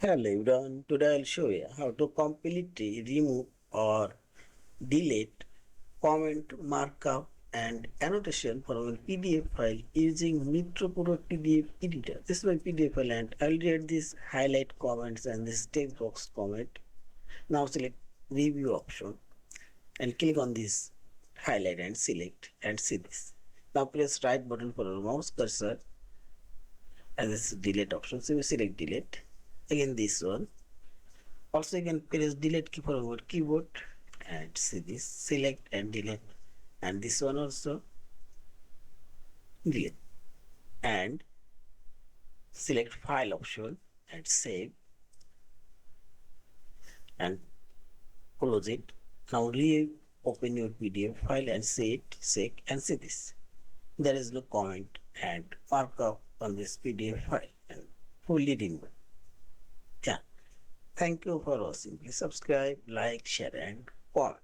Hello everyone, today I'll show you how to completely remove or delete comment, markup and annotation from a PDF file using Nitro Pro PDF Editor. This is my PDF file and I'll read this highlight comments and this text box comment. Now select review option and click on this highlight and select and see this. Now press right button for a mouse cursor and this is delete option. So we select delete. Again this one. Also you can press delete key for our keyboard and see this, select and delete, and this one also delete, and select file option and save and close it. Now reopen your PDF file and see it, check and see this. There is no comment and markup on this PDF file and fully removed. Yeah. Thank you for watching. Please subscribe, like, share and comment.